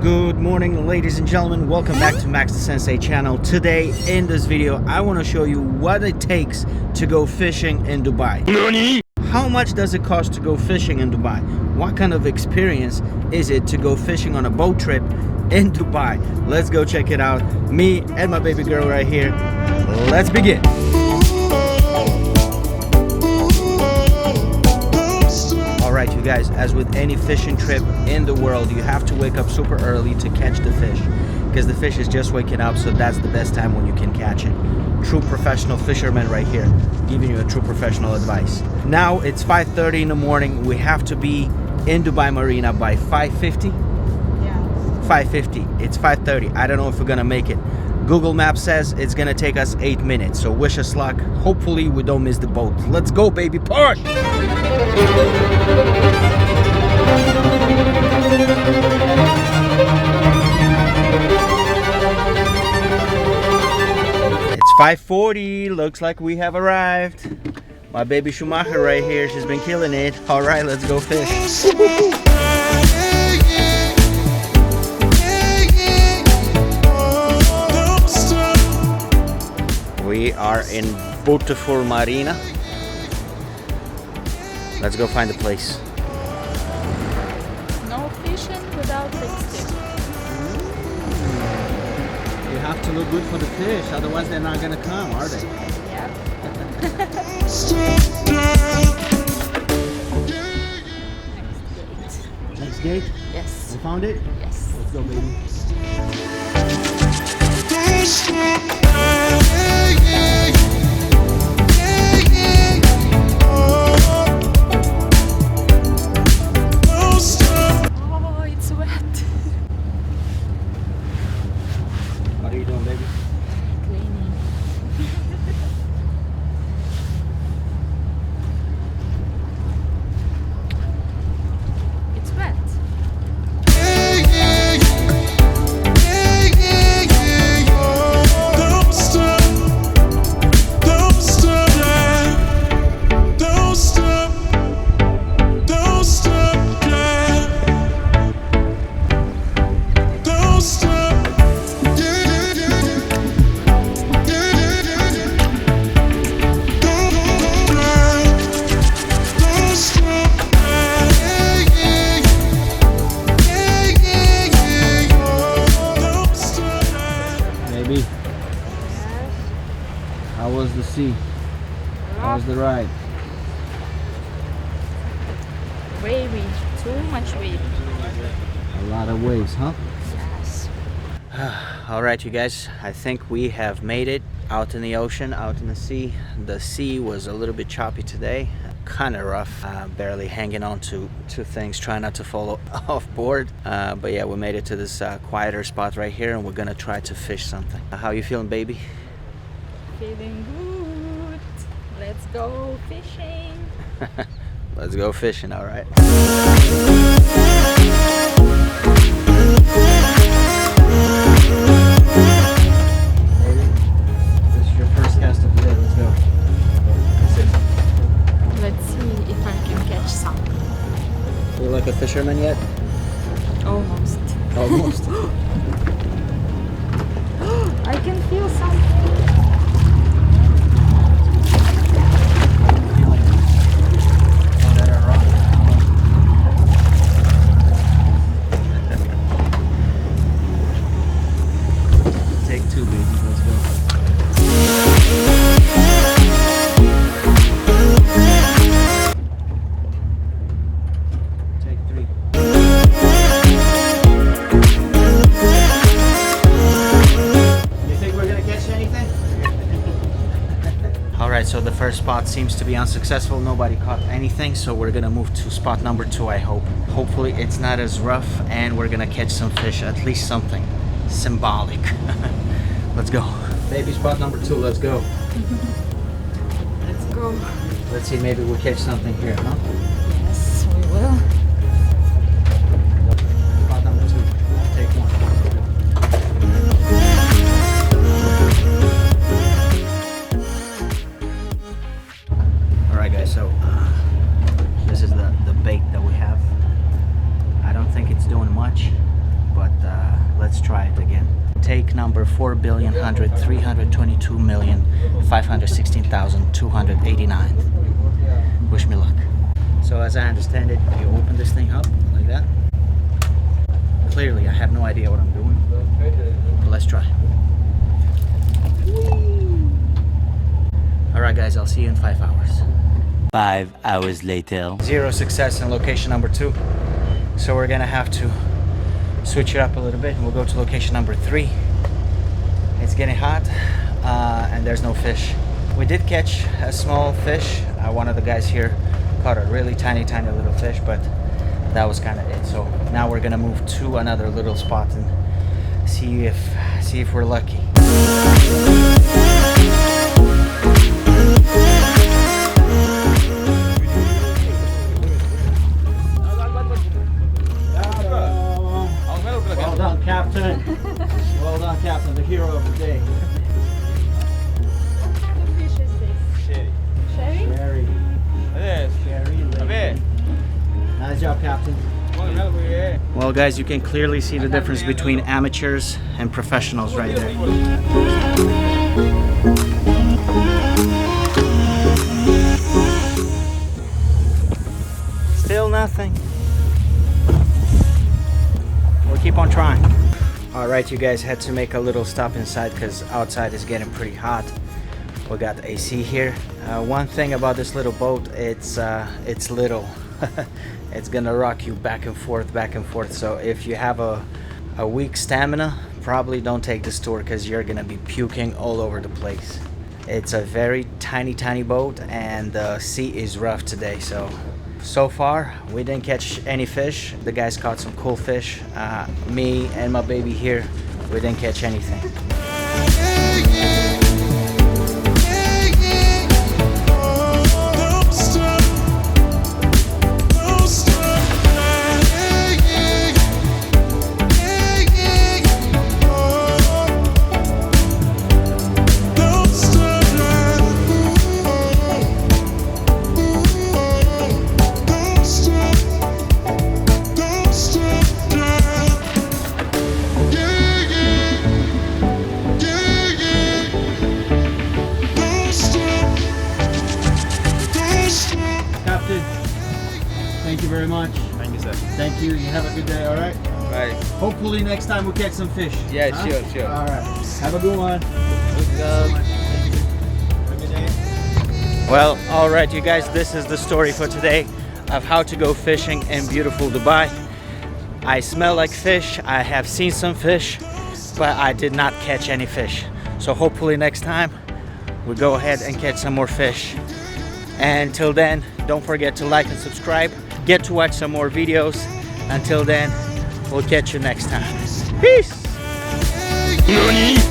Good morning, ladies and gentlemen. Welcome back to Max the Sensei channel. Today in this video I want to show you what it takes to go fishing in Dubai. Nani? How much does it cost to go fishing in Dubai? What kind of experience is it to go fishing on a boat trip in Dubai? Let's go check it out. Me and my baby girl right here. Let's begin. Alright you guys, as with any fishing trip in the world, you have to wake up super early to catch the fish, because the fish is just waking up, so that's the best time when you can catch it. True professional fisherman right here, giving you a true professional advice. Now it's 5:30 in the morning. We have to be in Dubai Marina by 5:50. Yeah. 5:50. It's 5:30. I don't know if we're gonna make it. Google Maps says it's gonna take us 8 minutes, so wish us luck. Hopefully we don't miss the boat. Let's go, baby, push! It's 5:40. Looks like we have arrived. My baby Schumacher right here. She's been killing it. All right, let's go fish. We are in beautiful Marina. Let's go find a place. No fishing without lipstick. You have to look good for the fish, otherwise they're not gonna come, are they? Yeah. Next gate? Yes. You found it? Yes. Let's go, baby. Oh, it's wet. What are you doing, baby? Cleaning. It's wet. Baby, how was the sea? How was the ride? Wavy. Too much wavy. A lot of waves, huh? Yes. All right, you guys, I think we have made it out in the ocean, out in the sea. The sea was a little bit choppy today, kind of rough, barely hanging on to things, trying not to fall off board. But yeah, we made it to this quieter spot right here, and we're gonna try to fish something. How you feeling, baby? Feeling good. Let's go fishing. Let's go fishing, all right. This is your first cast of the day. Let's go. Let's see if I can catch some. You like a fisherman yet? Almost. Almost. I can feel something. Take two, baby. Let's go. Take three. You think we're gonna catch anything? Alright, so the first spot seems to be unsuccessful. Nobody caught anything, so we're gonna move to spot number 2, I hope. Hopefully it's not as rough and we're gonna catch some fish, at least something symbolic. Let's go. Baby, spot number 2, let's go. Let's go. Let's see, maybe we'll catch something here, huh? Yes, we will. Spot number 2. Take one. Alright guys, so this is the bait that we have. I don't think it's doing much, but let's try it again. Take number 4,322,516,289. Wish me luck. So as I understand it, you open this thing up like that. Clearly, I have no idea what I'm doing, but let's try. Alright guys, I'll see you in 5 hours. 5 hours later. Zero success in location number 2. So we're gonna have to switch it up a little bit and we'll go to location number 3. It's getting hot and there's no fish. We did catch a small fish. One of the guys here caught a really tiny little fish, but that was kind of it. So now we're gonna move to another little spot and see if we're lucky. Well done, Captain. Well done, Captain, the hero of the day. What fish is this? Sherry. Sherry? Sherry. Yes. Sherry. Nice job, Captain. Well guys, you can clearly see the difference between amateurs and professionals right there. Still nothing. We'll keep on trying. Alright, you guys, had to make a little stop inside because outside is getting pretty hot. We got the AC here. One thing about this little boat, it's little. It's gonna rock you back and forth. So if you have a weak stamina, probably don't take this tour because you're gonna be puking all over the place. It's a very tiny boat and the sea is rough today. So far we didn't catch any fish. The guys caught some cool fish. Me and my baby here, we didn't catch anything. Thank you very much. Thank you, sir. Thank you. You have a good day, all right? Right. Hopefully next time we'll catch some fish. Yeah, Huh? sure. All right. Have a good one. Well, all right, you guys, this is the story for today of how to go fishing in beautiful Dubai. I smell like fish. I have seen some fish, but I did not catch any fish. So hopefully next time we'll go ahead and catch some more fish. And until then, don't forget to like and subscribe. Get to watch some more videos. Until then, we'll catch you next time. Peace! NANI?